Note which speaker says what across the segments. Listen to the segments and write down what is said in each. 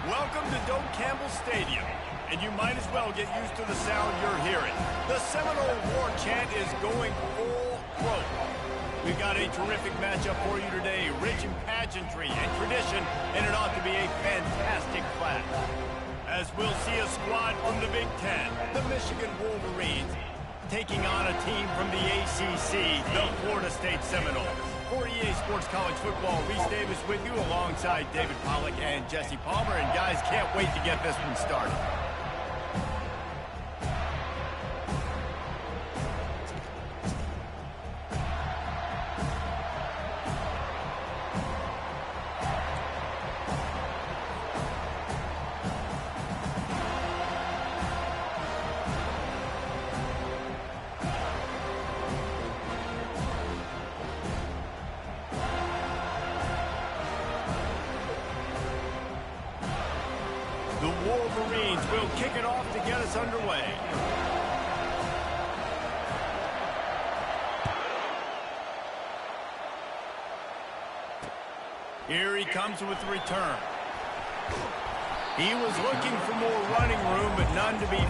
Speaker 1: Welcome to Doak Campbell Stadium, and you might as well get used to the sound you're hearing. The Seminole War chant is going full throat. We've got a terrific matchup for you today, rich in pageantry and tradition, and it ought to be a fantastic clash. As we'll see a squad from the Big Ten, the Michigan Wolverines, taking on a team from the ACC, the Florida State Seminoles. For EA Sports College Football, Reese Davis with you alongside David Pollack and Jesse Palmer. And guys, can't wait to get this one started. The Wolverines will kick it off to get us underway. Here he comes with the return. He was looking for more running room, but none to be...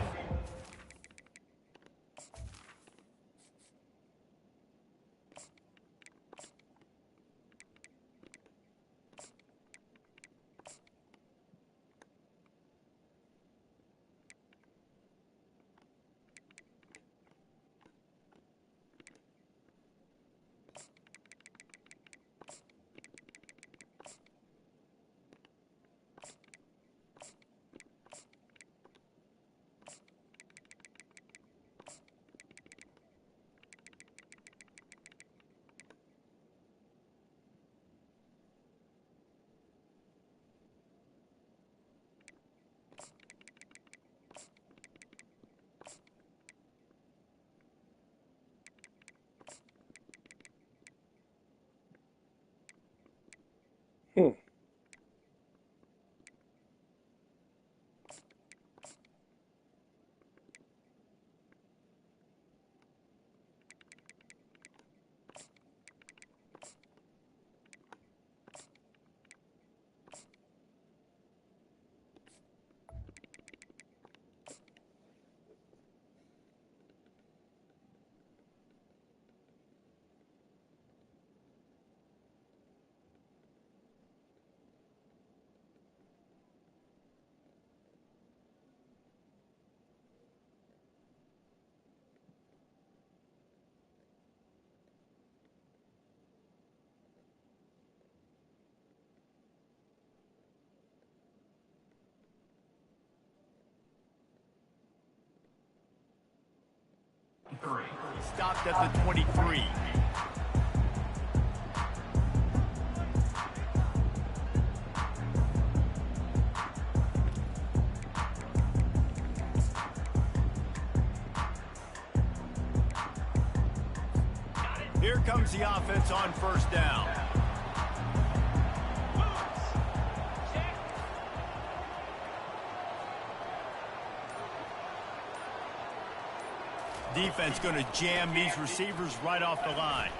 Speaker 1: Stopped at the 23. Here comes the offense on first down. Defense going to jam these receivers right off the line.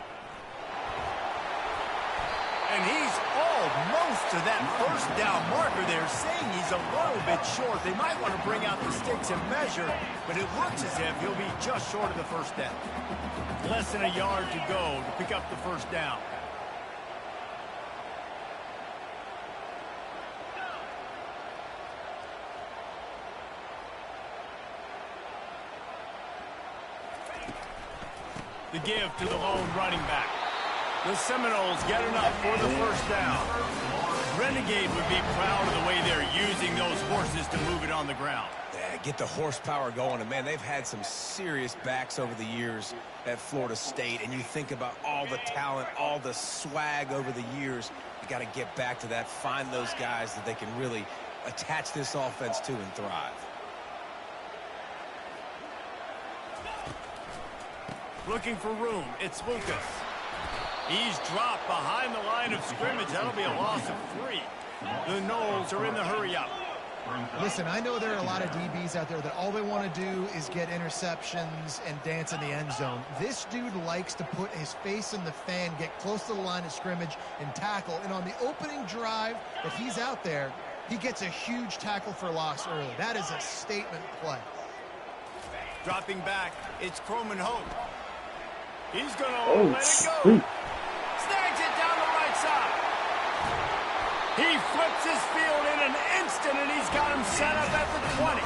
Speaker 1: And he's almost to that first down marker there, saying he's a little bit short. They might want to bring out the sticks and measure, but it looks as if he'll be just short of the first down. Less than a yard to go to pick up the first down. The give to the lone running back. The Seminoles get enough for the first down. Renegade would be proud of the way they're using those horses to move it on the ground.
Speaker 2: Yeah, get the horsepower going. And, man, they've had some serious backs over the years at Florida State. And you think about all the talent, all the swag over the years. You got to get back to that, find those guys that they can really attach this offense to and thrive.
Speaker 1: Looking for room, it's Lucas. He's dropped behind the line of scrimmage. That'll be a loss of 3. The Noles are in the hurry-up.
Speaker 3: Listen, I know there are a lot of DBs out there that all they want to do is get interceptions and dance in the end zone. This dude likes to put his face in the fan, get close to the line of scrimmage, and tackle. And on the opening drive that he's out there, He gets a huge tackle for loss early. That is a statement play.
Speaker 1: Dropping back, it's Croman Hope. He's going to let it go. Snags it down the right side. He flips his field in an instant, and he's got him set up at the 20.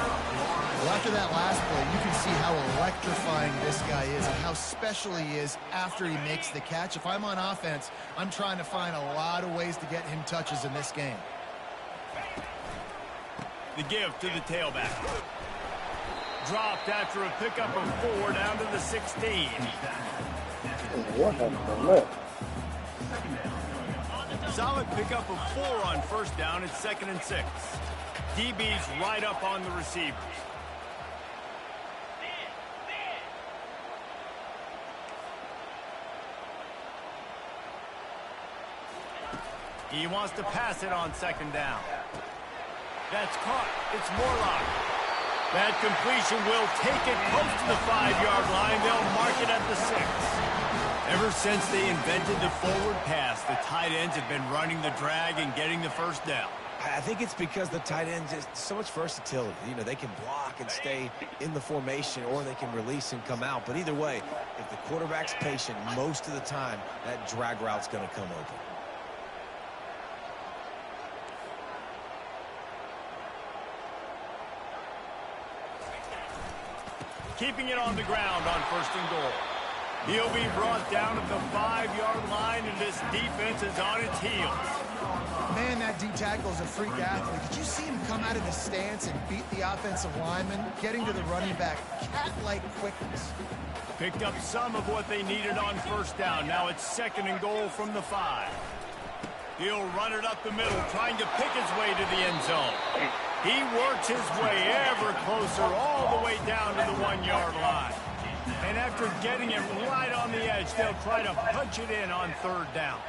Speaker 3: Well, after that last play, you can see how electrifying this guy is and how special he is after he makes the catch. If I'm on offense, I'm trying to find a lot of ways to get him touches in this game.
Speaker 1: The give to the tailback. Dropped after a pickup of 4 down to the 16.
Speaker 4: What happened there?
Speaker 1: Solid pickup of 4 on first down. It's 2nd and 6. DB's right up on the receivers. He wants to pass it on 2nd down. That's caught. It's Morlock. That completion will take it close to the 5-yard line. They'll mark it at the 6. Ever since they invented the forward pass, the tight ends have been running the drag and getting the first down.
Speaker 2: I think it's because the tight ends is so much versatility. You know, they can block and stay in the formation, or they can release and come out. But either way, if the quarterback's patient, most of the time, that drag route's going to come open.
Speaker 1: Keeping it on the ground on 1st and goal. He'll be brought down at the 5-yard line, and this defense is on its heels.
Speaker 3: Man, that D-tackle is a freak athlete. Did you see him come out of his stance and beat the offensive lineman, getting to the running back? Cat-like quickness.
Speaker 1: Picked up some of what they needed on 1st down. Now it's 2nd and goal from the 5. He'll run it up the middle, trying to pick his way to the end zone. He works his way ever closer, all the way down to the 1-yard line. And after getting him right on the edge, they'll try to punch it in on 3rd down.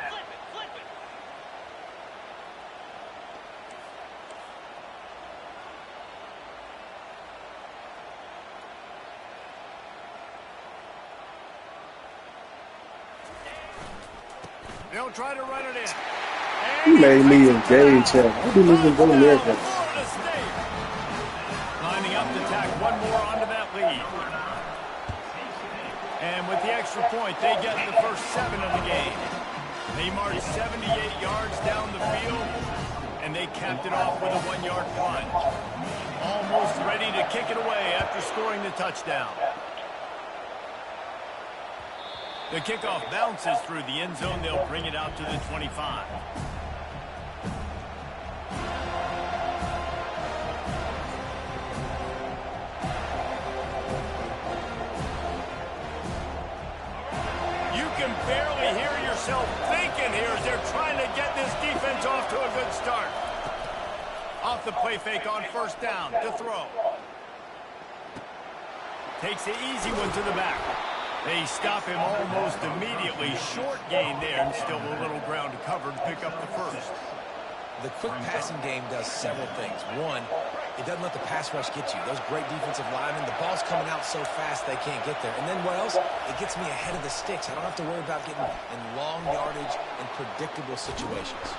Speaker 1: They'll try to run it in.
Speaker 4: He made me engage him. I didn't even go near him.
Speaker 1: Lining up to tack one more onto that lead. And with the extra point, they get the first 7 of the game. They marched 78 yards down the field, and they capped it off with a 1-yard plunge. Almost ready to kick it away after scoring the touchdown. The kickoff bounces through the end zone. They'll bring it out to the 25. You can barely hear yourself thinking here as they're trying to get this defense off to a good start. Off the play fake on 1st down to throw. Takes the easy one to the back. They stop him almost immediately. Short gain there, and still a little ground to cover to pick up the first.
Speaker 2: The quick passing game does several things. One, it doesn't let the pass rush get you. Those great defensive linemen, the ball's coming out so fast they can't get there. And then what else? It gets me ahead of the sticks. I don't have to worry about getting in long yardage and predictable situations.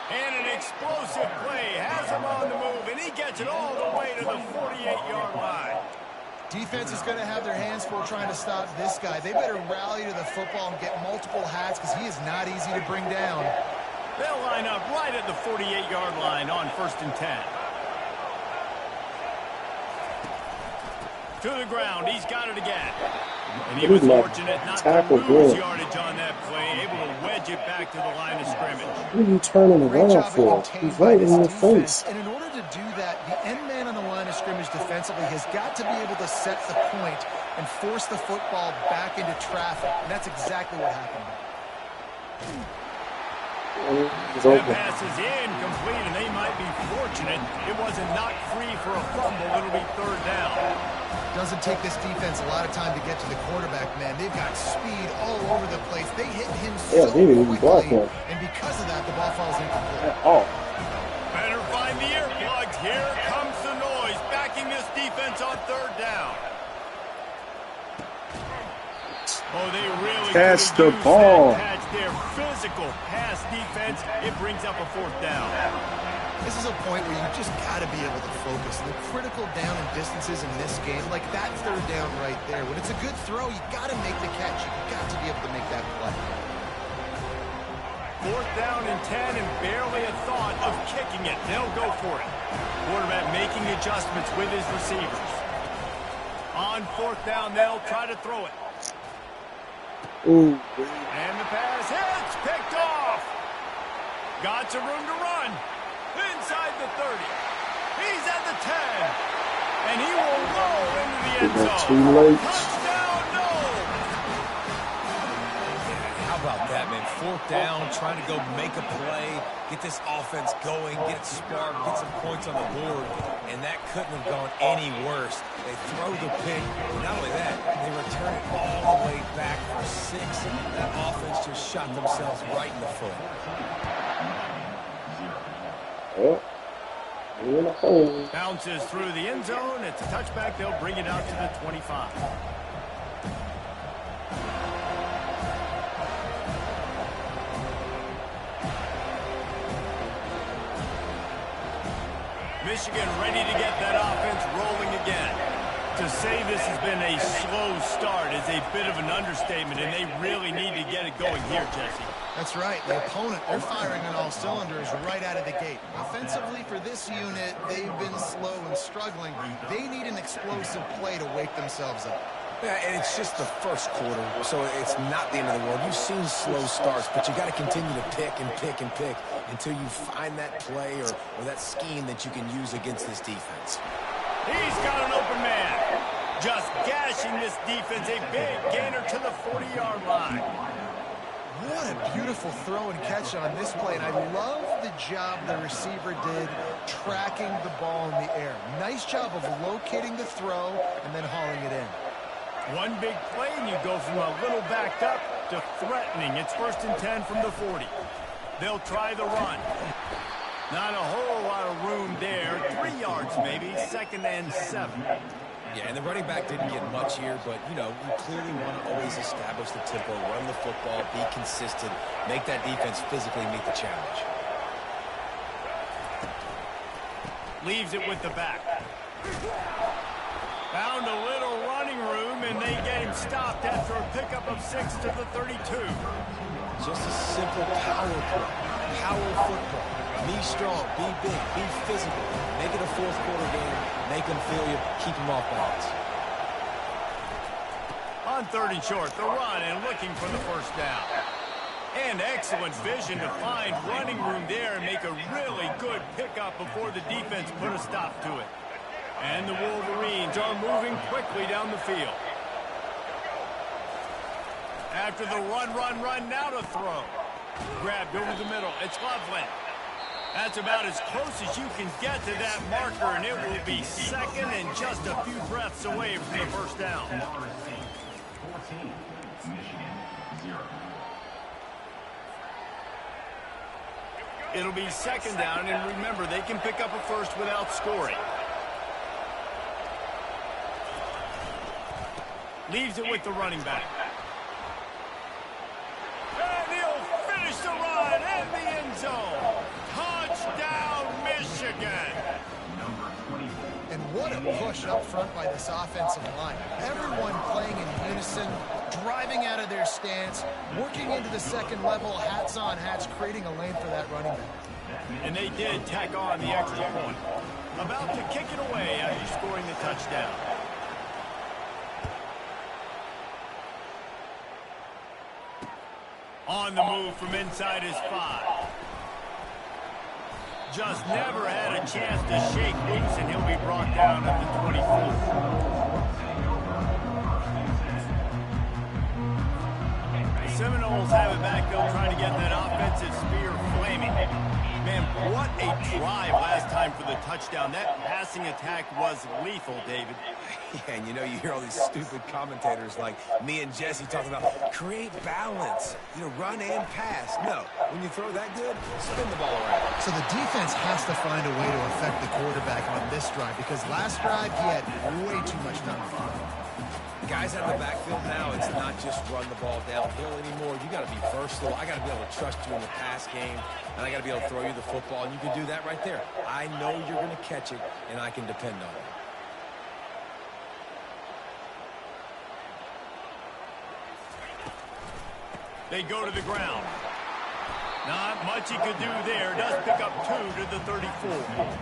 Speaker 1: And an explosive play has him on the move, and he gets it all the way to the 48-yard line.
Speaker 3: Defense is going to have their hands full trying to stop this guy. They better rally to the football and get multiple hats because he is not easy to bring down.
Speaker 1: They'll line up right at the 48-yard line on 1st and 10. To the ground. He's got it again. And he was fortunate not to lose yardage on that play, able to wedge it back to the line of scrimmage.
Speaker 4: What are you turning around for? He's right in your face.
Speaker 3: And in order to do that, the end man on the line of scrimmage defensively has got to be able to set the point and force the football back into traffic. And that's exactly what happened.
Speaker 1: That pass is incomplete, and they might be fortunate it wasn't knocked free for a fumble. It'll be 3rd down.
Speaker 3: Doesn't take this defense a lot of time to get to the quarterback, man. They've got speed all over the place. They hit him so quickly, and because of that, the ball falls incomplete.
Speaker 1: Better find the earplugs. Here comes the noise, backing this defense on 3rd down. Oh, they really
Speaker 4: catch the ball.
Speaker 1: Their physical pass defense. It brings up a 4th down.
Speaker 3: This is a point where you just got to be able to focus. The critical down and distances in this game, like that third down right there. When it's a good throw, you got to make the catch. You got to be able to make that play.
Speaker 1: 4th down and 10 and barely a thought of kicking it. They'll go for it. Quarterback making adjustments with his receivers. On 4th down, they'll try to throw it.
Speaker 4: Ooh,
Speaker 1: And the pass hits, picked off. Got some room to run. Inside the 30. He's at the 10. And he will roll into the end
Speaker 4: that's
Speaker 1: zone.
Speaker 4: too late.
Speaker 1: Touchdown, no.
Speaker 2: How about that, man? 4th down, trying to go make a play, get this offense going, get it sparked, get some points on the board, and that couldn't have gone any worse. They throw the pick, and not only that, they return it all the way back for 6. That offense just shot themselves right in the foot.
Speaker 4: Yeah. In the hole.
Speaker 1: Bounces through the end zone. It's a touchback. They'll bring it out to the 25. Michigan ready to get that offense rolling again. To say this has been a slow start is a bit of an understatement, and they really need to get it going here, Jesse.
Speaker 3: That's right. The opponent, they're firing on all cylinders right out of the gate. Offensively, for this unit, they've been slow and struggling. They need an explosive play to wake themselves up.
Speaker 2: Yeah, and it's just the first quarter, so it's not the end of the world. You've seen slow starts, but you got to continue to pick and pick and pick until you find that play or that scheme that you can use against this defense.
Speaker 1: He's got an open man. Just gashing this defense. A big gainer to the 40-yard line.
Speaker 3: What a beautiful throw and catch on this play, and I love the job the receiver did tracking the ball in the air. Nice job of locating the throw and then hauling it in.
Speaker 1: One big play, and you go from a little backed up to threatening. It's 1st and 10 from the 40. They'll try the run. Not a whole lot of room there. 3 yards maybe. 2nd and 7.
Speaker 2: Yeah, and the running back didn't get much here, but, you know, you clearly want to always establish the tempo, run the football, be consistent, make that defense physically meet the challenge.
Speaker 1: Leaves it with the back. Found a little running room, and they get him stopped after a pickup of 6 to the 32.
Speaker 2: Just a simple power play, power football. Be strong, be big, be physical. Make it a 4th quarter game. Make them feel you, keep them off balance.
Speaker 1: On 3rd and short, the run and looking for the 1st down. And excellent vision to find running room there and make a really good pickup before the defense put a stop to it. And the Wolverines are moving quickly down the field. After the run, now to throw. Grabbed over the middle. It's Loveland. That's about as close as you can get to that marker, and it will be 2nd and just a few breaths away from the 1st down. It'll be 2nd down, and remember, they can pick up a 1st without scoring. Leaves it with the running back. And he'll finish the run in the end zone. Touchdown, Michigan.
Speaker 3: And what a push up front by this offensive line. Everyone playing in unison, driving out of their stance, working into the 2nd level, hats on hats, creating a lane for that running back.
Speaker 1: And they did tack on the extra point. About to kick it away after scoring the touchdown. On the move from inside his 5. Just never had a chance to shake loose, and he'll be brought down at the 24. The Seminoles have it back. They'll try to get that offensive spear flaming. Man, what a drive last time for the touchdown. That passing attack was lethal, David.
Speaker 2: Yeah, and you know, you hear all these stupid commentators like me and Jesse talking about create balance, you know, run and pass. No, when you throw that good, spin the ball around.
Speaker 3: So the defense has to find a way to affect the quarterback on this drive, because last drive he had way too much time.
Speaker 2: Guys out of the backfield now, it's not just run the ball downhill anymore. You got to be versatile. I got to be able to trust you in the pass game, and I got to be able to throw you the football, and you can do that right there. I know you're going to catch it, and I can depend on it.
Speaker 1: They go to the ground. Not much he could do there. Does pick up 2 to the 34.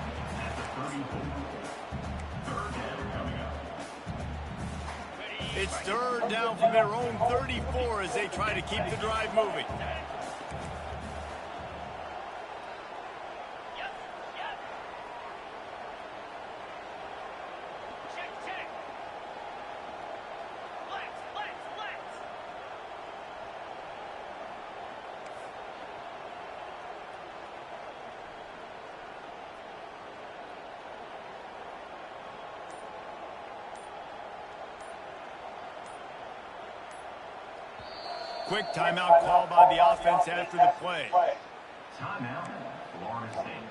Speaker 1: It's third down from their own 34 as they try to keep the drive moving. Quick timeout call by the offense after the play.
Speaker 5: Timeout, Florida State.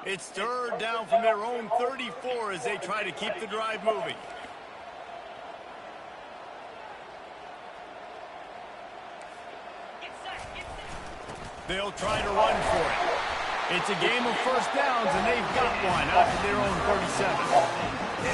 Speaker 1: It's third down from their own 34 as they try to keep the drive moving. They'll try to run for it. It's a game of first downs, and they've got one out to their own 37.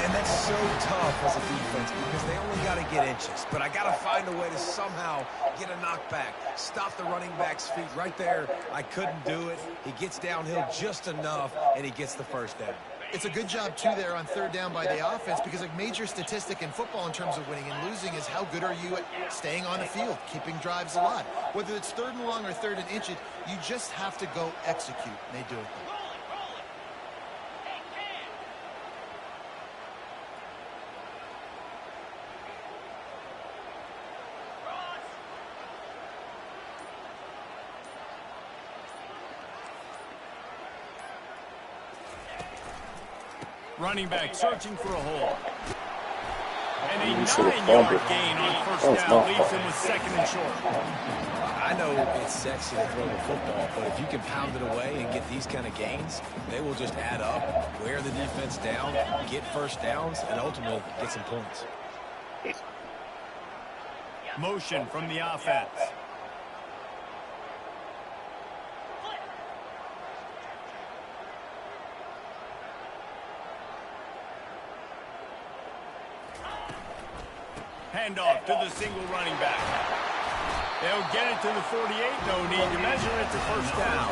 Speaker 2: And that's so tough as a defense because they only got to get inches. But I got to find a way to somehow get a knockback, stop the running back's feet right there. I couldn't do it. He gets downhill just enough, and he gets the first down.
Speaker 3: It's a good job, too, there on third down by the offense because a major statistic in football in terms of winning and losing is how good are you at staying on the field, keeping drives alive. Whether it's third and long or third and inches, you just have to go execute, and they do it.
Speaker 1: Running back searching for a hole. And a 9-yard gain on first down leaves him with second and short.
Speaker 2: I know it's sexy to throw the football, but if you can pound it away and get these kind of gains, they will just add up, wear the defense down, get first downs, and ultimately get some points.
Speaker 1: Motion from the offense. Handoff to the single running back. They'll get it to the 48. No need to measure it to first down.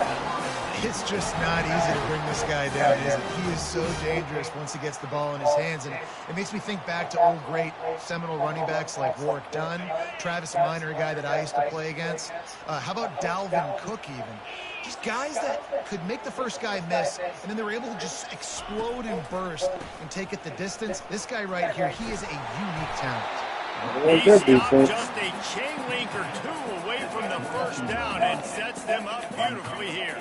Speaker 3: It's just not easy to bring this guy down, is it? He is so dangerous once he gets the ball in his hands. And it makes me think back to old great Seminole running backs like Warwick Dunn, Travis Minor, a guy that I used to play against. How about Dalvin Cook even? Just guys that could make the first guy miss, and then they were able to just explode and burst and take it the distance. This guy right here, he is a unique talent.
Speaker 1: He stopped just a chain link or two away from the first down and sets them up beautifully here.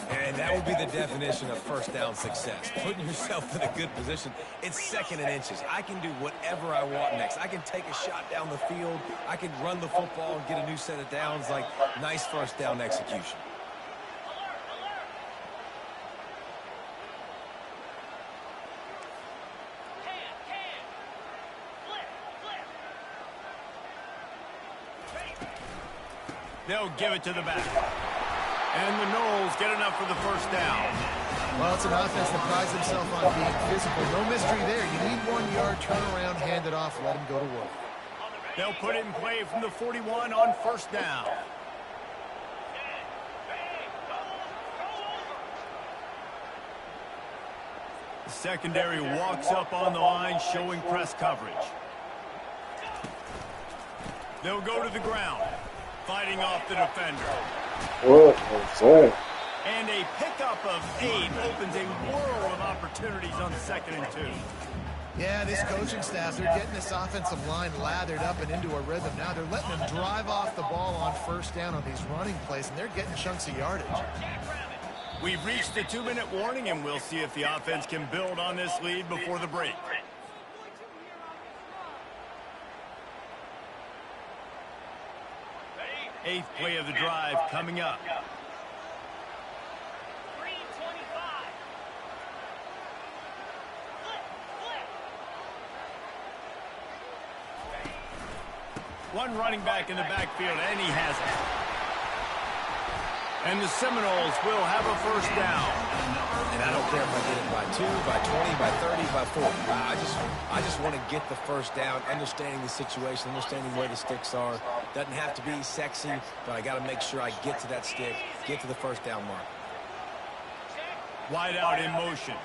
Speaker 2: And that would be the definition of first down success. Putting yourself in a good position. It's second and inches. I can do whatever I want next. I can take a shot down the field. I can run the football and get a new set of downs. Like, nice first down execution.
Speaker 1: They'll give it to the back. And the Noles get enough for the first down.
Speaker 3: Well, it's an offense that prides himself on being physical. No mystery there. You need 1 yard, turn around, hand it off, let him go to work.
Speaker 1: They'll put it in play from the 41 on first down. The secondary walks up on the line, showing press coverage. They'll go to the ground, fighting off the defender.
Speaker 4: What was that?
Speaker 1: And a pickup of 8 opens a world of opportunities on second and 2.
Speaker 3: Yeah, this coaching staff, they're getting this offensive line lathered up and into a rhythm. Now they're letting them drive off the ball on first down on these running plays, and they're getting chunks of yardage.
Speaker 1: We've reached the 2-minute warning, and we'll see if the offense can build on this lead before the break. Eighth play of the drive coming up. One running back in the backfield, and he has it. And the Seminoles will have a first down.
Speaker 2: And I don't care if I get it by 2, by 20, by 30, by 40. I just want to get the first down, understanding the situation, understanding where the sticks are. Doesn't have to be sexy, but I got to make sure I get to that stick, get to the first down mark.
Speaker 1: Wide out in motion.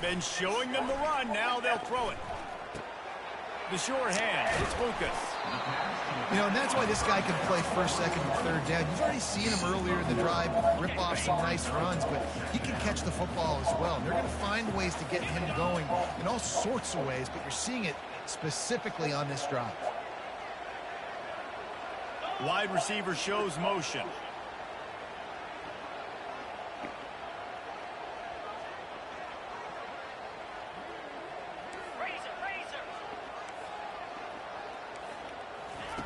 Speaker 1: Been showing them the run. Now they'll throw it. The sure hand. It's Lucas.
Speaker 3: You know, and that's why this guy can play first, second, and third down. You've already seen him earlier in the drive rip off some nice runs, but he can catch the football as well. And they're going to find ways to get him going in all sorts of ways, but you're seeing it specifically on this drive.
Speaker 1: Wide receiver shows motion.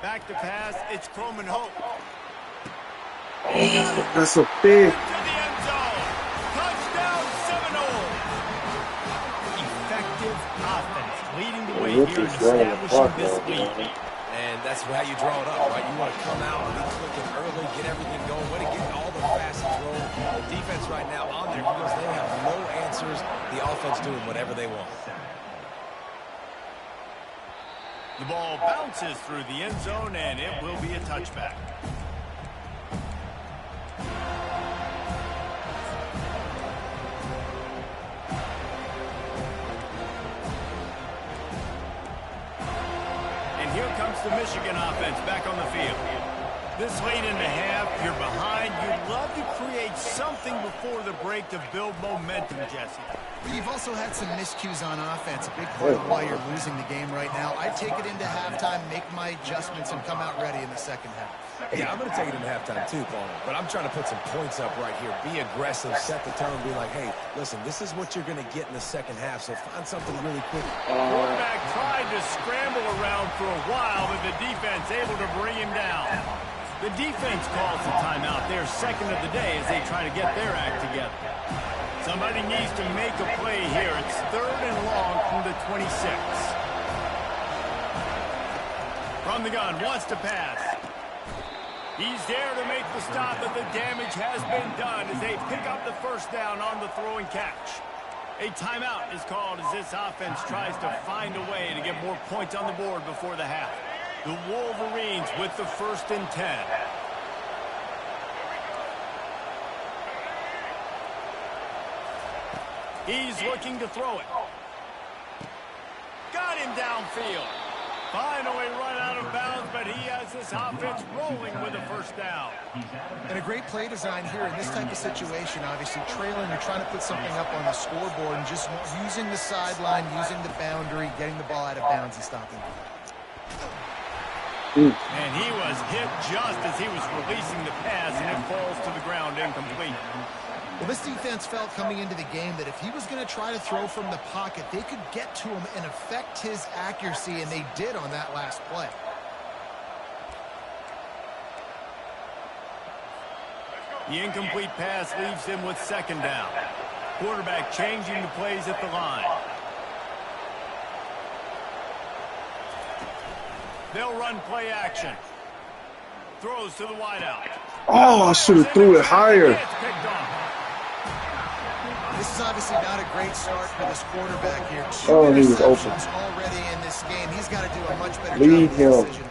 Speaker 1: Back to pass, it's Croman Hope.
Speaker 4: That's a big.
Speaker 1: To the end zone. Touchdown, Seminoles. Effective offense, leading the way here and establishing this lead.
Speaker 2: And that's how you draw it up, right? You want to come out, be clicking early, get everything going, way to get all the facets rolling. The defense right now on their heels, they have no answers. The offense doing whatever they want.
Speaker 1: The ball bounces through the end zone, and it will be a touchback. And here comes the Michigan offense back on the field. This late in the half, you're behind. You'd love to create something before the break to build momentum, Jesse.
Speaker 3: You've also had some miscues on offense, a big part of why you're losing the game right now. I take it into halftime, make my adjustments, and come out ready in the second half.
Speaker 2: Yeah, I'm going to take it into halftime too, Paul. But I'm trying to put some points up right here. Be aggressive, set the tone, be like, hey, listen, this is what you're going to get in the second half, so find something really quick.
Speaker 1: Quarterback tried to scramble around for a while, but the defense able to bring him down. The defense calls the timeout. Their second of the day as they try to get their act together. Somebody needs to make a play here. It's 3rd and long from the 26. From the gun, wants to pass. He's there to make the stop, but the damage has been done as they pick up the first down on the throw and catch. A timeout is called as this offense tries to find a way to get more points on the board before the half. The Wolverines with the 1st and 10. He's looking to throw it. Got him downfield. Finally run out of bounds, but he has this offense rolling with a first down.
Speaker 3: And a great play design here in this type of situation. Obviously, trailing, you're trying to put something up on the scoreboard and just using the sideline, using the boundary, getting the ball out of bounds and stopping it.
Speaker 1: And he was hit just as he was releasing the pass, and it falls to the ground incomplete.
Speaker 3: Well, this defense felt coming into the game that if he was going to try to throw from the pocket, they could get to him and affect his accuracy, and they did on that last play.
Speaker 1: The incomplete pass leaves him with 2nd down. Quarterback changing the plays at the line. They'll run play action. Throws to the wideout.
Speaker 4: Oh, I should have threw it higher.
Speaker 1: It's picked off.
Speaker 3: This is obviously not a great start for this quarterback here.
Speaker 4: Oh, he was open.
Speaker 3: Interceptions already in this game. He's got to do a much better
Speaker 4: Lead
Speaker 3: job
Speaker 4: him.
Speaker 3: of decision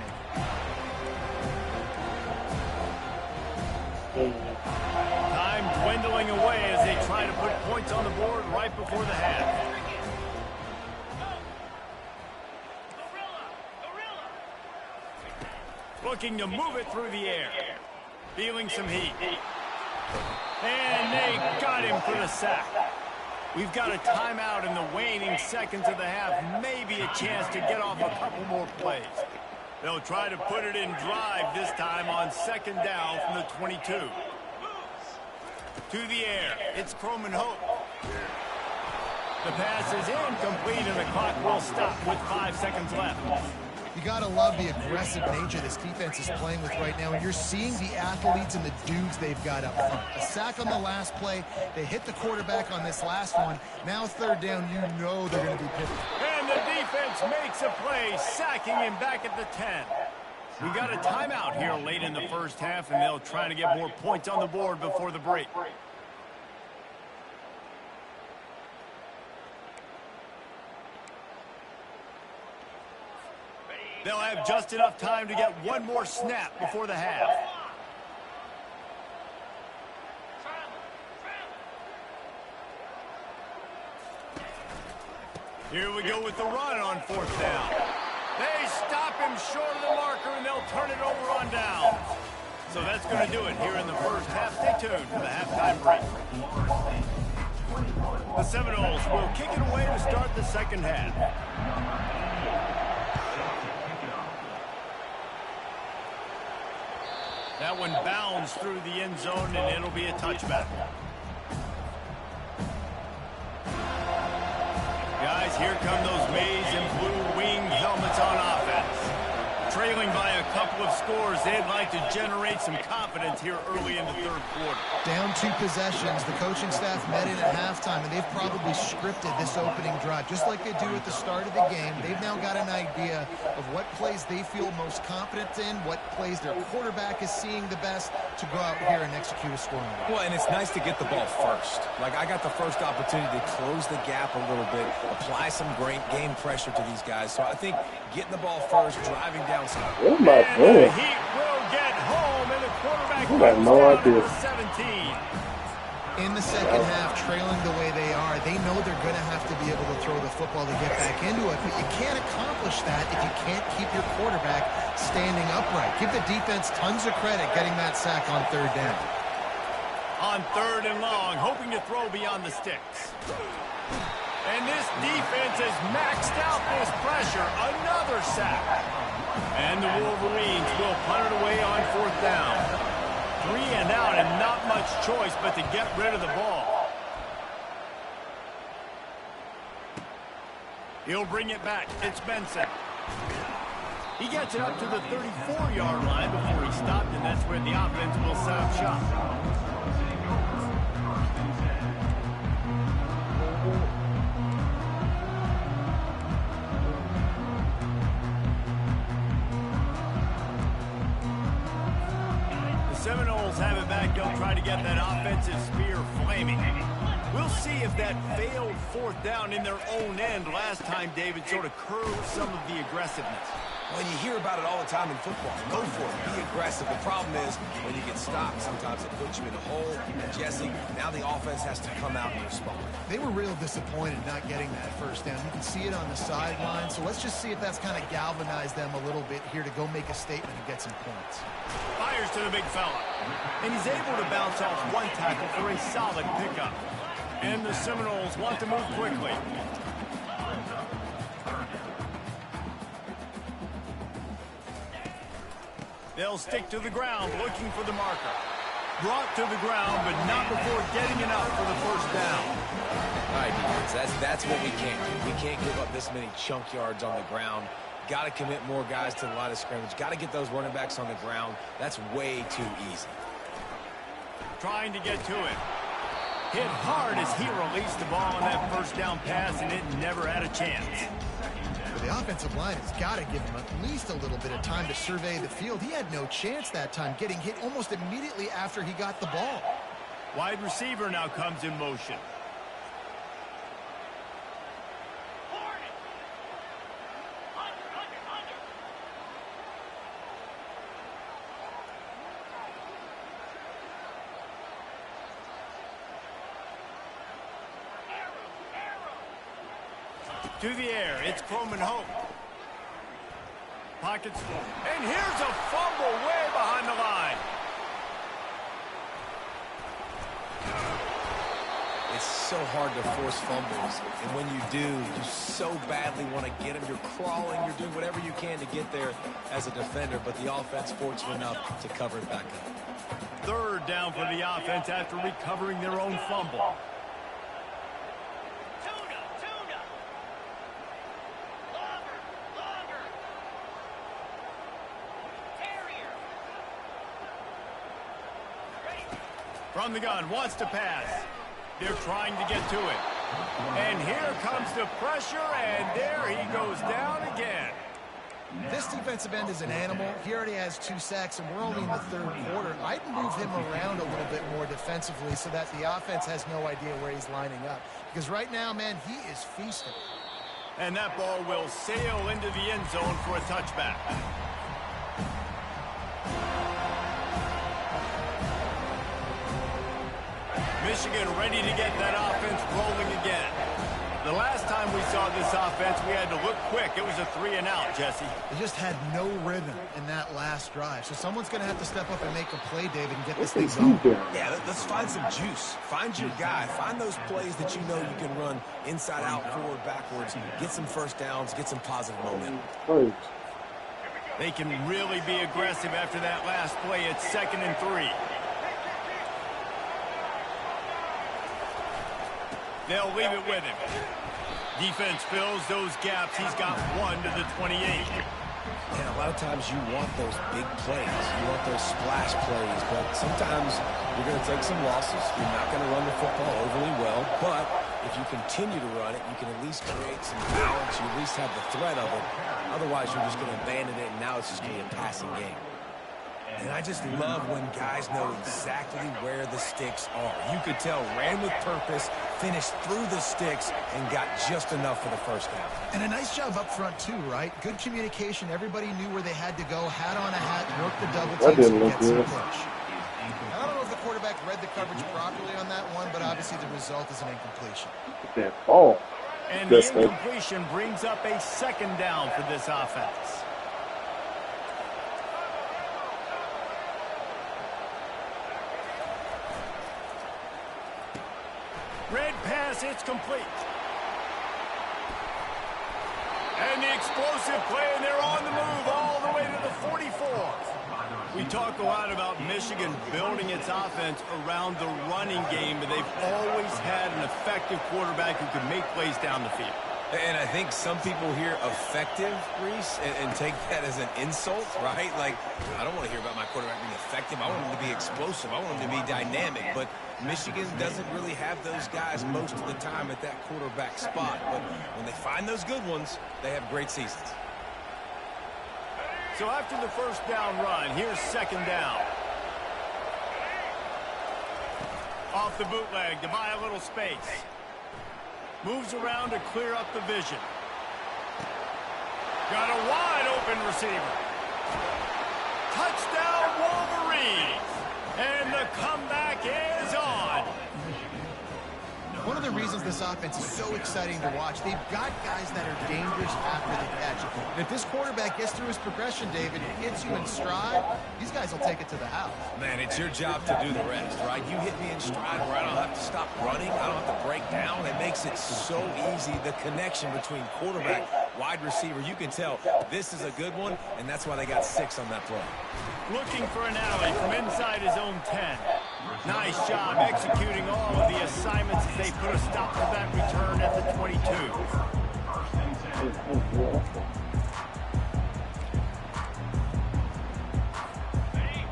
Speaker 3: making.
Speaker 1: Time dwindling away as they try to put points on the board right before the half. Looking to move it through the air. Feeling some heat. And they got him for the sack. We've got a timeout in the waning seconds of the half. Maybe a chance to get off a couple more plays. They'll try to put it in drive this time on second down from the 22. To the air. It's Croman Hope. The pass is incomplete, and the clock will stop with 5 seconds left.
Speaker 3: You got to love the aggressive nature this defense is playing with right now, and you're seeing the athletes and the dudes they've got up front. A sack on the last play. They hit the quarterback on this last one. Now third down, you know they're going to be pivoting.
Speaker 1: And the defense makes a play, sacking him back at the 10. We got a timeout here late in the first half, and they'll try to get more points on the board before the break. They'll have just enough time to get one more snap before the half. Here we go with the run on fourth down. They stop him short of the marker, and they'll turn it over on down. So that's going to do it here in the first half. Stay tuned for the halftime break. The Seminoles will kick it away to start the second half. That one bounds through the end zone, and it'll be a touchback. Guys, here come those maize and blue winged helmets on offense. Trailing by a couple of scores, they'd like to generate some confidence here early in the third quarter.
Speaker 3: Down 2 possessions, the coaching staff met in at halftime, and they've probably scripted this opening drive. Just like they do at the start of the game, they've now got an idea of what plays they feel most confident in, what plays their quarterback is seeing the best to go out here and execute a scoring drive.
Speaker 2: Well, and it's nice to get the ball first. Like, I got the first opportunity to close the gap a little bit, apply some great game pressure to these guys. So I think getting the ball first, driving down.
Speaker 4: Oh my
Speaker 1: And the
Speaker 4: God.
Speaker 1: Heat will get home, and the quarterback
Speaker 4: I got no
Speaker 1: goes down
Speaker 4: idea.
Speaker 1: at the 17.
Speaker 3: In the second half, trailing the way they are, they know they're going to have to be able to throw the football to get back into it, but you can't accomplish that if you can't keep your quarterback standing upright. Give the defense tons of credit getting that sack on third down.
Speaker 1: On third and long, hoping to throw beyond the sticks. And this defense has maxed out this pressure. Another sack. And the Wolverines will punt it away on fourth down. 3 and out, and not much choice but to get rid of the ball. He'll bring it back. It's Benson. He gets it up to the 34-yard line before he stopped, and that's where the offense will set up shop. Seminoles have it back. They'll try to get that offensive spear flaming. We'll see if that failed fourth down in their own end last time, David, sort of curbed some of the aggressiveness.
Speaker 2: Well, you hear about it all the time in football. Go for it. Be aggressive. The problem is when you get stopped, sometimes it puts you in a hole. And Jesse, now the offense has to come out and respond.
Speaker 3: They were real disappointed not getting that first down. You can see it on the sideline. So let's just see if that's kind of galvanized them a little bit here to go make a statement and get some points.
Speaker 1: Fires to the big fella. And he's able to bounce off one tackle for a solid pickup. And the Seminoles want to move quickly. They'll stick to the ground looking for the marker. Brought to the ground, but not before getting enough for the first down.
Speaker 2: All right, defense, that's what we can't do. We can't give up this many chunk yards on the ground. Got to commit more guys to the line of scrimmage. Got to get those running backs on the ground. That's way too easy.
Speaker 1: Trying to get to it. Hit hard as he released the ball on that first down pass, and it never had a chance.
Speaker 3: The offensive line has got to give him at least a little bit of time to survey the field. He had no chance that time, getting hit almost immediately after he got the ball.
Speaker 1: Wide receiver now comes in motion. To the air, it's Croman Hope. Pockets full. And here's a fumble way behind the line.
Speaker 2: it's so hard to force fumbles. And when you do, you so badly want to get them. You're crawling, you're doing whatever you can to get there as a defender, but the offense fortunate enough to cover it back up.
Speaker 1: Third down for the offense after recovering their own fumble. From the gun, wants to pass. They're trying to get to it. And here comes the pressure, and there he goes down again.
Speaker 3: This defensive end is an animal. He already has 2 sacks, and we're only in the third quarter. I'd move him around a little bit more defensively so that the offense has no idea where he's lining up. Because right now, man, he is feasting.
Speaker 1: And that ball will sail into the end zone for a touchback. Michigan ready to get that offense rolling again. The last time we saw this offense, we had to look quick. It was a 3-and-out, Jesse.
Speaker 3: They just had no rhythm in that last drive. So someone's going to have to step up and make a play, David, and get this thing going.
Speaker 2: Yeah, let's find some juice. Find your guy. Find those plays that you know you can run inside out, forward, backwards. Get some first downs. Get some positive momentum.
Speaker 1: They can really be aggressive after that last play. It's 2nd and 3. They'll leave it with him. Defense fills those gaps. He's got 1 to the 28.
Speaker 2: And a lot of times you want those big plays. You want those splash plays. But sometimes you're going to take some losses. You're not going to run the football overly well. But if you continue to run it, you can at least create some balance. You at least have the threat of it. Otherwise, you're just going to abandon it, and now it's just going to be a passing game. And I just love when guys know exactly where the sticks are. You could tell, ran with purpose, finished through the sticks, and got just enough for the first down.
Speaker 3: And a nice job up front, too, right? Good communication. Everybody knew where they had to go. Hat on a hat, work the double teams and get some push. I don't know if the quarterback read the coverage properly on that one, but obviously the result is an incompletion.
Speaker 4: That ball.
Speaker 1: And the incompletion brings up a 2nd down for this offense. Red pass, it's complete. And the explosive play, and they're on the move all the way to the 44. We talk a lot about Michigan building its offense around the running game, but they've always had an effective quarterback who can make plays down the field.
Speaker 2: And I think some people hear effective, Reese, and take that as an insult, right? Like, I don't want to hear about my quarterback being effective. I want him to be explosive. I want him to be dynamic. But Michigan doesn't really have those guys most of the time at that quarterback spot. But when they find those good ones, they have great seasons.
Speaker 1: So after the first down run, here's 2nd down. Off the bootleg to buy a little space. Moves around to clear up the vision. Got a wide open receiver. Touchdown Wolverines. And the comeback is on.
Speaker 3: One of the reasons this offense is so exciting to watch, they've got guys that are dangerous after the catch. And if this quarterback gets through his progression, David, and hits you in stride, these guys will take it to the house.
Speaker 2: Man, it's your job to do the rest, right? You hit me in stride where I don't have to stop running. I don't have to break down. It makes it so easy, the connection between quarterback, wide receiver. You can tell this is a good one, and that's why they got 6 on that play.
Speaker 1: Looking for an alley from inside his own 10. Nice job executing all of the assignments as they put a stop to that return at the 22.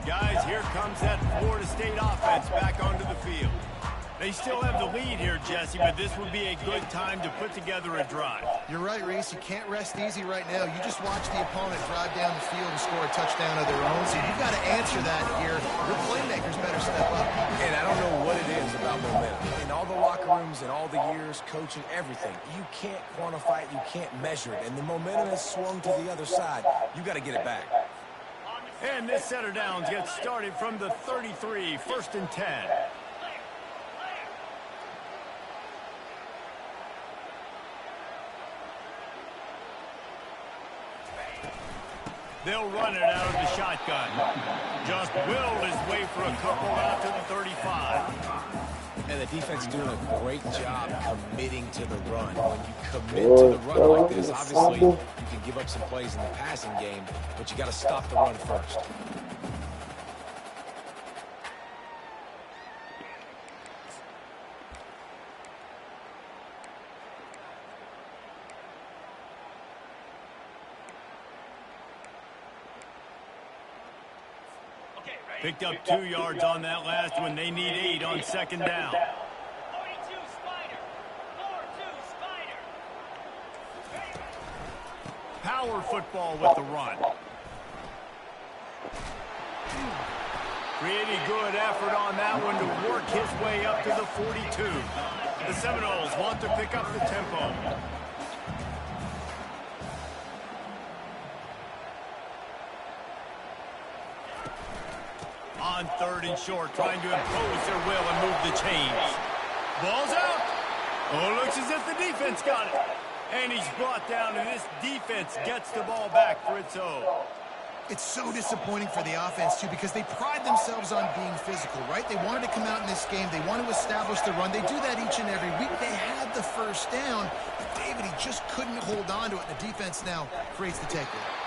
Speaker 1: Guys, here comes that Florida State offense back onto the field. They still have the lead here, Jesse, but this would be a good time to put together a drive.
Speaker 3: You're right, Reese. You can't rest easy right now. You just watch the opponent drive down the field and score a touchdown of their own, so you've got to answer that here. Your playmakers better step up.
Speaker 2: And I don't know what it is about momentum. In all the locker rooms and all the years, coaching, everything, you can't quantify it, you can't measure it. And the momentum has swung to the other side. You got to get it back.
Speaker 1: And this set of downs gets started from the 33, 1st and 10. They'll run it out of the shotgun. Just willed his way for a couple out to the 35. And the
Speaker 2: defense doing a great job committing to the run. When you commit to the run like this, obviously you can give up some plays in the passing game, but you got to stop the run first.
Speaker 1: Picked up 2 yards on that last one. They need 8 on 2nd down.
Speaker 6: 42 Spider. 4-2 Spider.
Speaker 1: Power football with the run. Pretty good effort on that one to work his way up to the 42. The Seminoles want to pick up the tempo. On 3rd and short, trying to impose their will and move the chains. Ball's out. Oh, looks as if the defense got it. And he's brought down, and this defense gets the ball back for its own.
Speaker 3: It's so disappointing for the offense, too, because they pride themselves on being physical, right? They wanted to come out in this game. They want to establish the run. They do that each and every week. They had the first down, but David, he just couldn't hold on to it. The defense now creates the takeaway.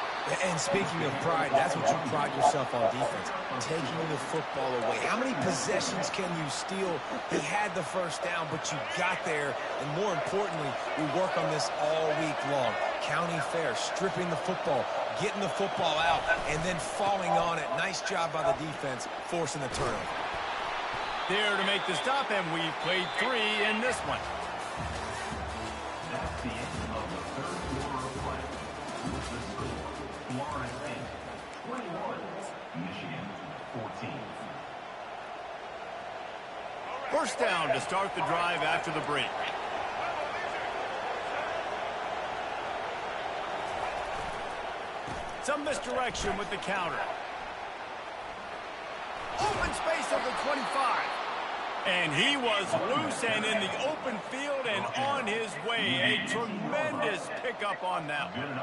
Speaker 2: And speaking of pride, that's what you pride yourself on defense, taking the football away. How many possessions can you steal? He had the first down, but you got there. And more importantly, we work on this all week long. County fair, stripping the football, getting the football out, and then falling on it. Nice job by the defense, forcing the turnover.
Speaker 1: There to make the stop, and we've played 3 in this one.
Speaker 5: That's the end of the third quarter of play. With the score, Florida State 21, Michigan 14.
Speaker 1: First down to start the drive after the break. Some misdirection with the counter. Open space of the 25. And he was loose and in the open field and on his way. A tremendous pickup on that one.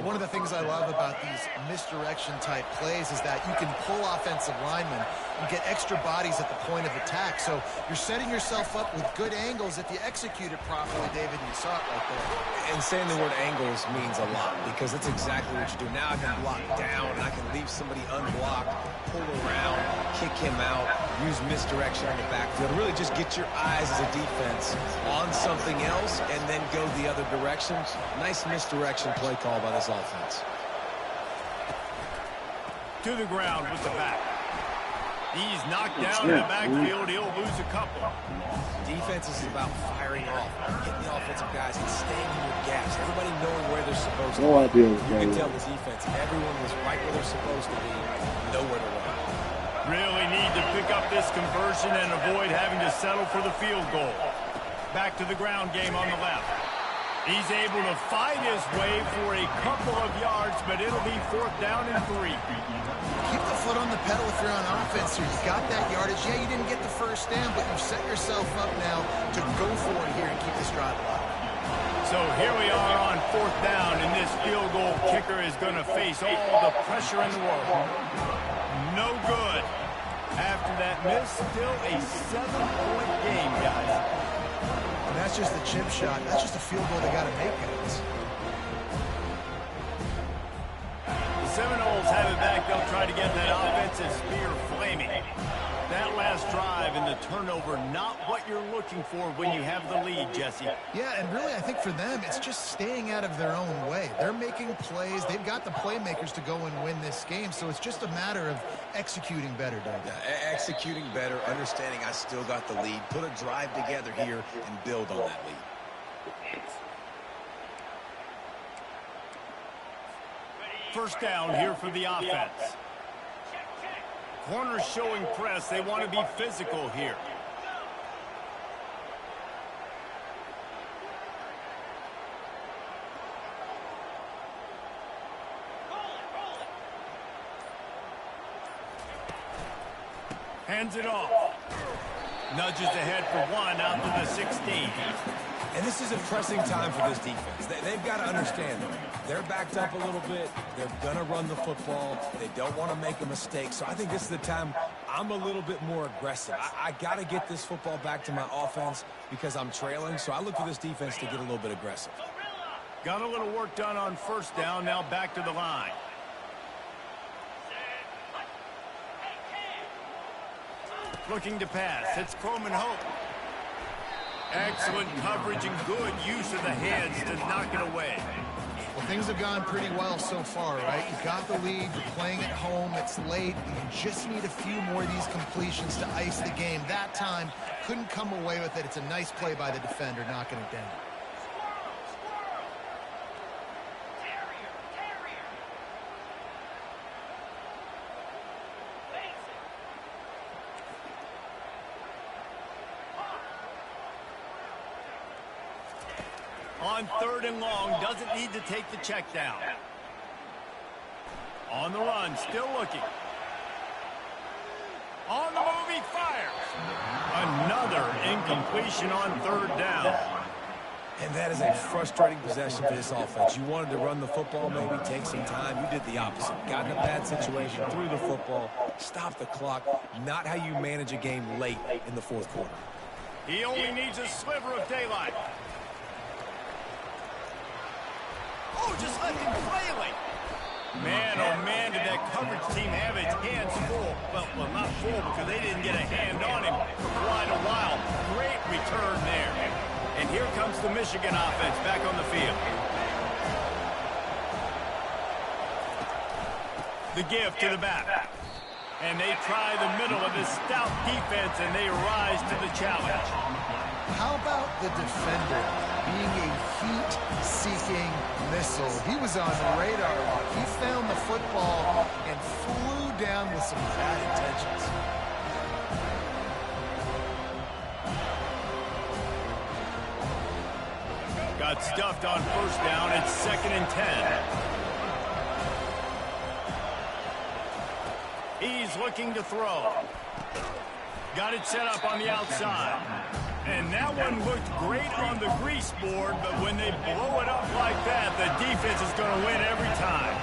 Speaker 3: One of the things I love about these misdirection-type plays is that you can pull offensive linemen and get extra bodies at the point of attack. So you're setting yourself up with good angles if you execute it properly, David, and you saw it right there.
Speaker 2: And saying the word angles means a lot because that's exactly what you do. Now I can block down, and I can leave somebody unblocked, pull around, kick him out, use misdirection in the backfield. Really just get your eyes as a defense on something else and then go the other direction. Nice misdirection play call by this offense.
Speaker 1: To the ground with the back. He's knocked down in the backfield. He'll lose a couple.
Speaker 2: Defense is about firing off, getting the offensive guys and staying in your gaps. Everybody knowing where they're supposed to be.
Speaker 4: No idea.
Speaker 2: You can tell the defense, everyone was right where they're supposed to be, nowhere to run.
Speaker 1: Really need to pick up this conversion and avoid having to settle for the field goal. Back to the ground game on the left. He's able to fight his way for a couple of yards, but it'll be 4th down and 3.
Speaker 3: Keep the foot on the pedal if you're on offense here. You got that yardage. Yeah, you didn't get the first down, but you've set yourself up now to go for it here and keep this drive alive.
Speaker 1: So here we are on 4th down, and this field goal kicker is going to face all the pressure in the world. No good. After that miss, still a 7-point game, guys.
Speaker 3: And that's just a chip shot. That's just a field goal they got to make, guys.
Speaker 1: The Seminoles have it back. They'll try to get that offensive spear flaming. That last drive and the turnover, not what you're looking for when you have the lead, Jesse.
Speaker 3: Yeah, and really, I think for them, it's just staying out of their own way. They're making plays. They've got the playmakers to go and win this game, so it's just a matter of executing better, Doug.
Speaker 2: Yeah, executing better, understanding I still got the lead, put a drive together here and build on that lead.
Speaker 1: First down here for the offense. Corners showing press. They want to be physical here. Hands it off. Nudges ahead for 1 out to the 16.
Speaker 2: And this is a pressing time for this defense. They've got to understand that they're backed up a little bit. They're going to run the football. They don't want to make a mistake. So I think this is the time I'm a little bit more aggressive. I got to get this football back to my offense because I'm trailing, so I look for this defense to get a little bit aggressive.
Speaker 1: Got a little work done on first down, now back to the line. Looking to pass. It's Coleman Hope. Excellent coverage and good use of the hands to knock it away.
Speaker 3: Well, things have gone pretty well so far, right? You got the lead, you're playing at home, it's late, you just need a few more of these completions to ice the game. That time, couldn't come away with it. It's a nice play by the defender, knocking it down.
Speaker 1: On third and long, doesn't need to take the check down. On the run, still looking. On the move, he fires. Another incompletion on third down.
Speaker 2: And that is a frustrating possession for this offense. You wanted to run the football, maybe take some time. You did the opposite. Got in a bad situation, threw the football, stopped the clock. Not how you manage a game late in the fourth quarter.
Speaker 1: He only needs a sliver of daylight. Oh, just left him flailing. Man, oh man, did that coverage team have its hands full. Well, not full because they didn't get a hand on him for quite a while. Great return there. And here comes the Michigan offense back on the field. The give to the back. And they try the middle of this stout defense, and they rise to the challenge.
Speaker 3: How about the defender being a heat-seeking missile? He was on the radar lock. He found the football and flew down with some bad intentions.
Speaker 1: Got stuffed on first down. It's 2nd and 10. He's looking to throw. Got it set up on the outside. And that one looked great on the grease board, but when they blow it up like that, the defense is going to win every time.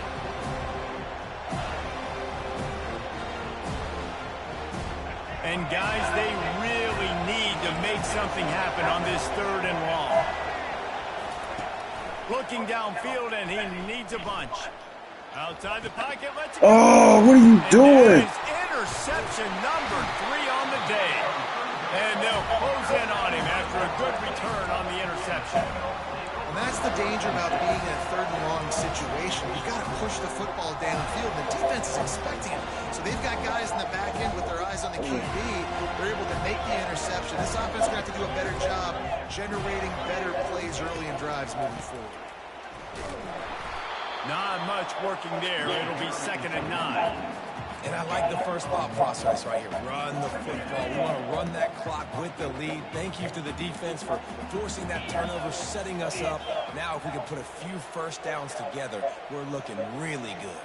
Speaker 1: And guys, they really need to make something happen on this 3rd and long. Looking downfield, and he needs a bunch. Outside the pocket, let's go.
Speaker 4: Oh, what are you doing?
Speaker 1: And that is interception number 3 on the day. And they'll close in on him after a good return on the interception.
Speaker 3: And that's the danger about being in a 3rd and long situation. You've got to push the football downfield. The defense is expecting it. So they've got guys in the back end with their eyes on the QB. They're able to make the interception. This offense is going to have to do a better job generating better plays early in drives moving forward.
Speaker 1: Not much working there. It'll be 2nd and 9.
Speaker 2: And I like the first thought process right here. Run the football. We want to run that clock with the lead. Thank you to the defense for forcing that turnover, setting us up. Now if we can put a few first downs together, we're looking really good.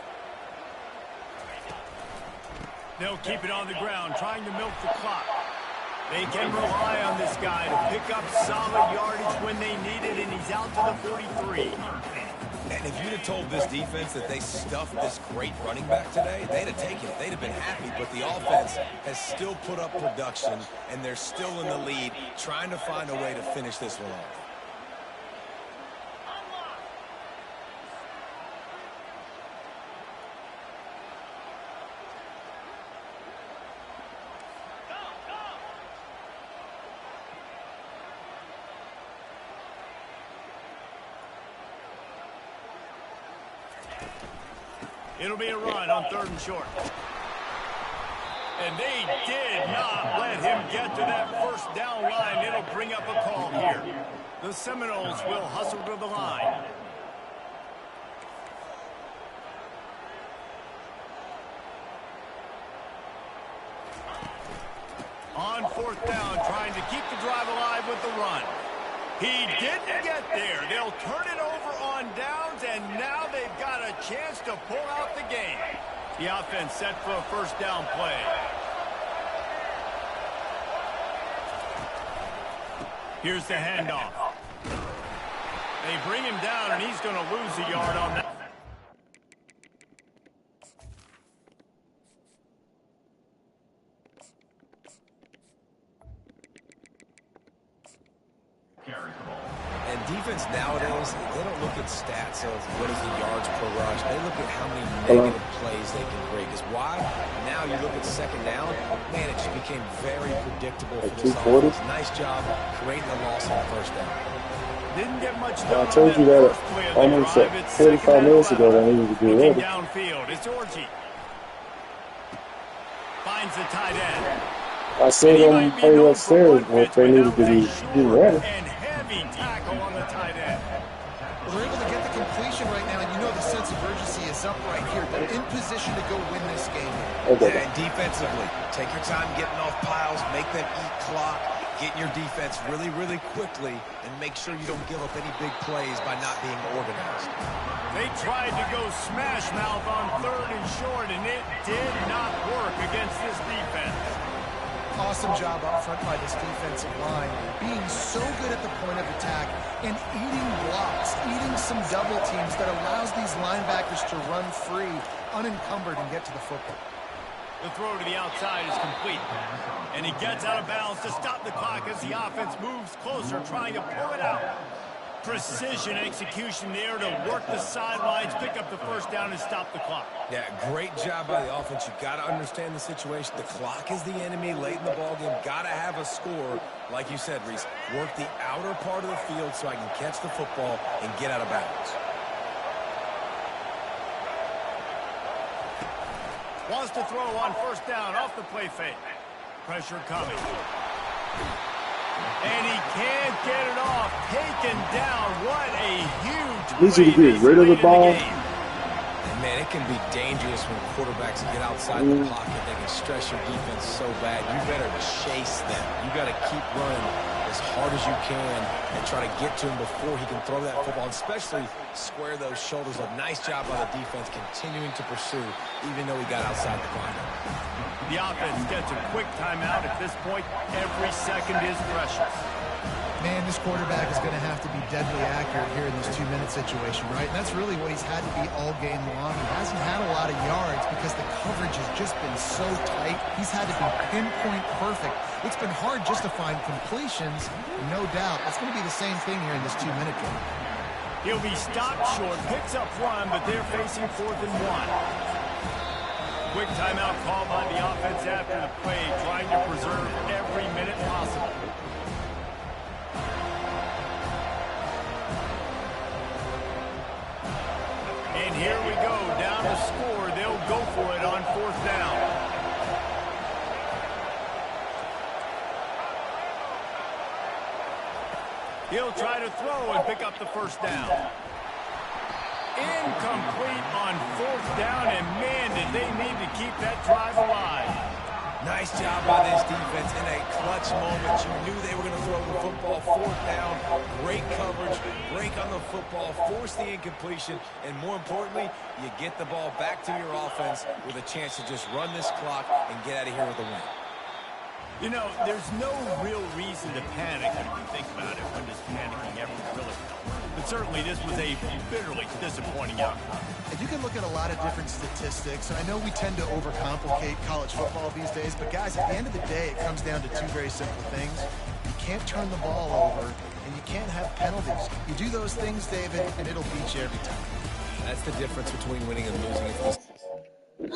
Speaker 1: They'll keep it on the ground, trying to milk the clock. They can rely on this guy to pick up solid yardage when they need it, and he's out to the 43.
Speaker 2: And if you'd have told this defense that they stuffed this great running back today, they'd have taken it. They'd have been happy. But the offense has still put up production, and they're still in the lead, trying to find a way to finish this one off.
Speaker 1: It'll be a run on 3rd and short. And they did not let him get to that first down line. It'll bring up a call here. The Seminoles will hustle to the line. On 4th down, trying to keep the drive alive with the run. He didn't get there. They'll turn it over on downs, and now they've got a chance to pull out the game. The offense set for a first down play. Here's the handoff. They bring him down, and he's going to lose a yard on that.
Speaker 5: carries the ball.
Speaker 2: And defense nowadays, they don't look at stats of what is the yards per rush. They look at how many negative plays they can create. Because why? Now you look at second down, man, it just became very predictable for this
Speaker 4: 240.
Speaker 2: offense. Nice job creating the loss on first down.
Speaker 1: Didn't get much
Speaker 4: I
Speaker 1: done
Speaker 4: told
Speaker 1: on
Speaker 4: you
Speaker 1: that
Speaker 4: that
Speaker 1: first play of the
Speaker 4: almost
Speaker 1: drive. It's
Speaker 4: 45
Speaker 1: second
Speaker 4: minutes
Speaker 1: and
Speaker 4: ago
Speaker 1: 11.
Speaker 4: that I needed to be
Speaker 1: Looking
Speaker 4: ready.
Speaker 1: downfield, it's Orji. Finds the tight end.
Speaker 4: I said
Speaker 1: He
Speaker 4: on
Speaker 1: might be
Speaker 4: play
Speaker 1: known for
Speaker 4: upstairs
Speaker 1: one
Speaker 4: what
Speaker 1: pitch,
Speaker 4: they
Speaker 1: but
Speaker 4: needed
Speaker 1: that
Speaker 4: to
Speaker 1: was
Speaker 4: be
Speaker 1: a
Speaker 4: getting
Speaker 1: short
Speaker 4: ready.
Speaker 1: and heavy tackle on the tight end.
Speaker 3: Well, they're able to get the completion right now, and you know the sense of urgency is up right here. They're in position to go win this game.
Speaker 4: Okay.
Speaker 2: And defensively, take your time getting off piles, make them eat clock, get in your defense really, really quickly, and make sure you don't give up any big plays by not being organized.
Speaker 1: They tried to go smash mouth on third and short, and it did not work against this defense.
Speaker 3: Awesome job up front by this defensive line, being so good at the point of attack and eating blocks, eating some double teams that allows these linebackers to run free, unencumbered, and get to the football.
Speaker 1: The throw to the outside is complete. And he gets out of bounds to stop the clock as the offense moves closer, trying to pull it out. Precision execution there to work the sidelines, pick up the first down, and stop the clock.
Speaker 2: Yeah, great job by the offense. You got to understand the situation. The clock is the enemy late in the ballgame. Got to have a score. Like you said, Reese, work the outer part of the field so I can catch the football and get out of bounds.
Speaker 1: Wants to throw on first down off the play fake. Pressure coming. And he can't get it off. Taken down. What a huge
Speaker 4: Easy to
Speaker 1: play
Speaker 4: get rid of the
Speaker 1: this late in
Speaker 4: ball.
Speaker 1: game.
Speaker 2: And man, it can be dangerous when quarterbacks get outside the pocket. They can stress your defense so bad. You better chase them. You got to keep running as hard as you can and try to get to him before he can throw that football, especially square those shoulders up. Nice job by the defense continuing to pursue, even though he got outside the pocket.
Speaker 1: The offense gets a quick timeout at this point. Every second is precious.
Speaker 3: Man, this quarterback is going to have to be deadly accurate here in this 2-minute situation, right? And that's really what he's had to be all game long. He hasn't had a lot of yards because the coverage has just been so tight. He's had to be pinpoint perfect. It's been hard just to find completions, no doubt. That's going to be the same thing here in this 2-minute game.
Speaker 1: He'll be stopped short, picks up one, but they're facing 4th and 1. Quick timeout called by the offense after the play, trying to preserve every minute possible. And here we go, down to score. They'll go for it on 4th down. He'll try to throw and pick up the first down. Incomplete on 4th down, and man, did they need to keep that drive alive.
Speaker 2: Nice job by this defense in a clutch moment. You knew they were going to throw the football. 4th down, great coverage, break on the football, force the incompletion, and more importantly, you get the ball back to your offense with a chance to just run this clock and get out of here with a win.
Speaker 1: You know, there's no real reason to panic when you think about it. When does panicking ever really help? But certainly this was a bitterly disappointing outcome.
Speaker 3: And you can look at a lot of different statistics. I know we tend to overcomplicate college football these days, but guys, at the end of the day, it comes down to two very simple things. You can't turn the ball over, and you can't have penalties. You do those things, David, and it'll beat you every time.
Speaker 2: That's the difference between winning and losing. If this